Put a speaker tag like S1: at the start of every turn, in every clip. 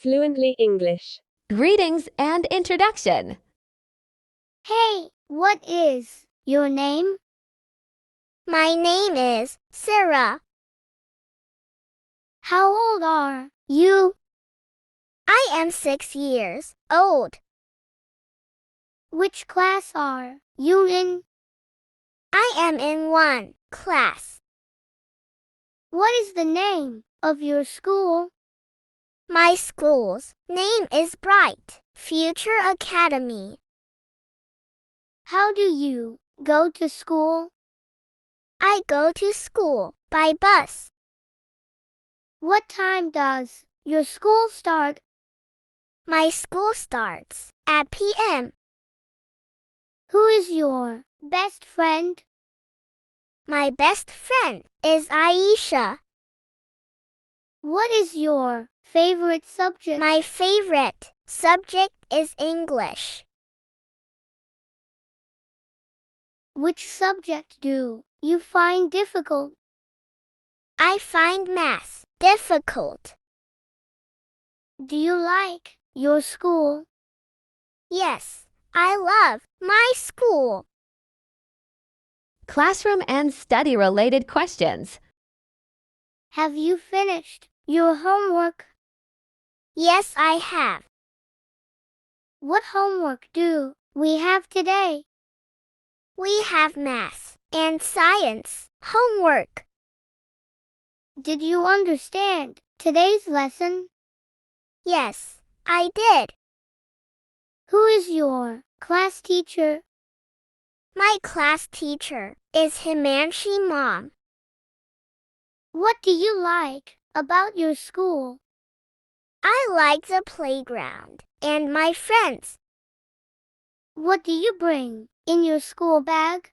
S1: Fluently English.
S2: Greetings and introduction.
S3: Hey, what is your name?
S4: My name is Sarah.
S3: How old are you?
S4: I am 6 years old.
S3: Which class are you in?
S4: I am in 1 class.
S3: What is the name of your school?
S4: My school's name is Bright Future Academy.
S3: How do you go to school?
S4: I go to school by bus.
S3: What time does your school start?
S4: My school starts at p.m.
S3: Who is your best friend?
S4: My best friend is Aisha.
S3: What is your favorite subject?
S4: My favorite subject is English.
S3: Which subject do you find difficult?
S4: I find math difficult.
S3: Do you like your school?
S4: Yes, I love my school.
S2: Classroom and study-related questions.
S3: Have you finished your homework?
S4: Yes, I have.
S3: What homework do we have today?
S4: We have math and science homework.
S3: Did you understand today's lesson?
S4: Yes, I did.
S3: Who is your class teacher?
S4: My class teacher is Himanshi Mom.
S3: What do you like about your school?
S4: I like the playground and my friends.
S3: What do you bring in your school bag?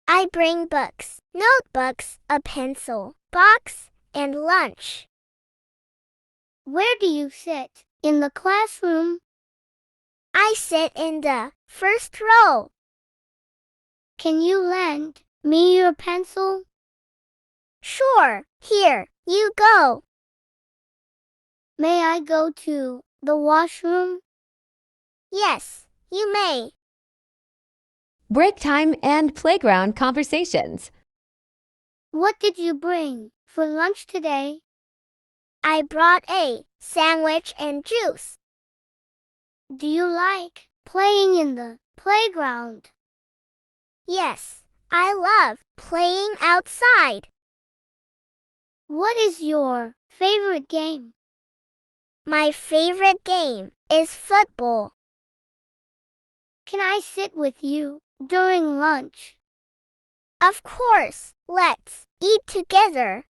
S4: I bring books, notebooks, a pencil, box, and lunch.
S3: Where do you sit in the classroom?
S4: I sit in the first row.
S3: Can you lend me your pencil?
S4: Sure, here you go.
S3: May I go to the washroom?
S4: Yes, you may.
S2: Break time and playground conversations.
S3: What did you bring for lunch today?
S4: I brought a sandwich and juice.
S3: Do you like playing in the playground?
S4: Yes, I love playing outside.
S3: What is your favorite game?
S4: My favorite game is football.
S3: Can I sit with you during lunch?
S4: Of course, let's eat together.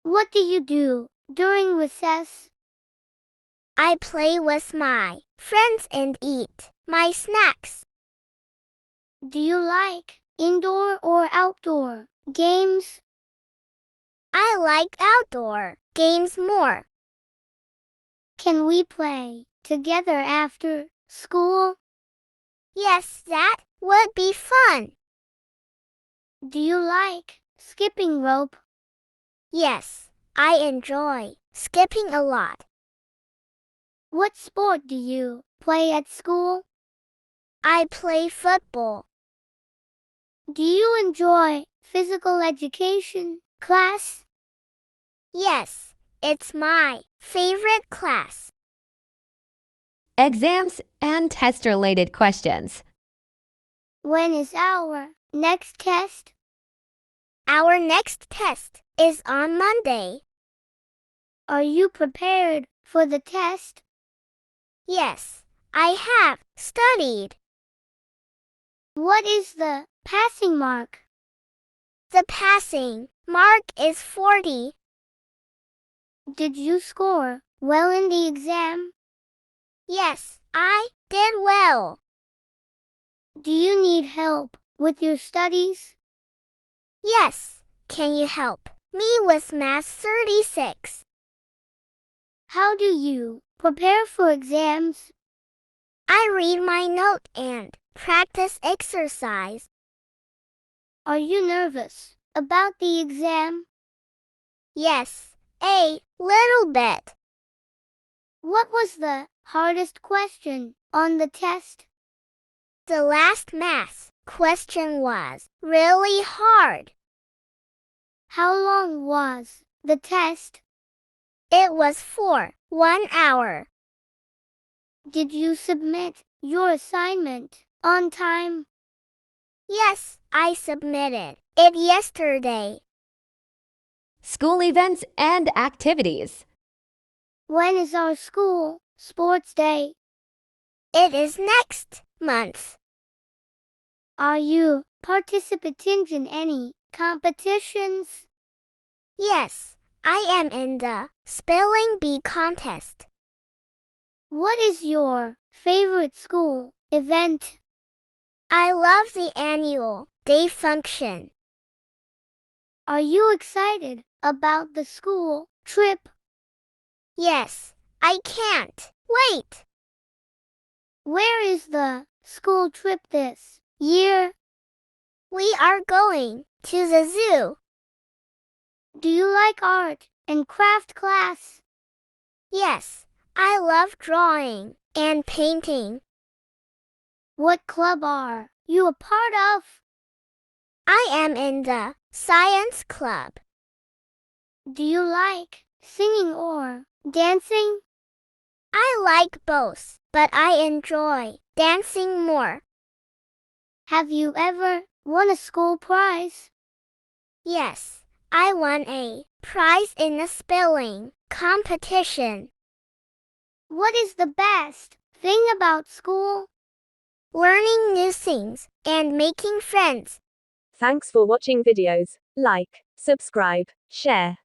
S3: What do you do during recess?
S4: I play with my friends and eat my snacks.
S3: Do you like indoor or outdoor games?
S4: I like outdoor games more.
S3: Can we play together after school?
S4: Yes, that would be fun.
S3: Do you like skipping rope?
S4: Yes, I enjoy skipping a lot.
S3: What sport do you play at school?
S4: I play football.
S3: Do you enjoy physical education class?
S4: Yes, it's my favorite class.
S2: Exams and test-related questions.
S3: When is our next test?
S4: Our next test is on Monday.
S3: Are you prepared for the test?
S4: Yes, I have studied.
S3: What is the passing mark?
S4: The passing mark is 40.
S3: Did you score well in the exam?
S4: Yes, I did well.
S3: Do you need help with your studies?
S4: Yes, can you help me with Math 36?
S3: How do you prepare for exams?
S4: I read my note and practice exercise.
S3: Are you nervous about the exam?
S4: Yes, a little bit.
S3: What was the hardest question on the test?
S4: The last math question was really hard.
S3: How long was the test?
S4: It was for 1 hour.
S3: Did you submit your assignment on time?
S4: Yes, I submitted it yesterday.
S2: School events and activities.
S3: When is our school sports day?
S4: It is next month.
S3: Are you participating in any competitions?
S4: Yes, I am in the spelling bee contest.
S3: What is your favorite school event?
S4: I love the annual day function.
S3: Are you excited about the school trip?
S4: Yes, I can't wait.
S3: Where is the school trip this year?
S4: We are going to the zoo.
S3: Do you like art and craft class?
S4: Yes, I love drawing and painting.
S3: What club are you a part of?
S4: I am in the science club.
S3: Do you like singing or dancing?
S4: I like both, but I enjoy dancing more.
S3: Have you ever won a school prize?
S4: Yes, I won a prize in a spelling competition.
S3: What is the best thing about school?
S4: Learning new things and making friends.
S1: Thanks for watching videos. Like, subscribe, share.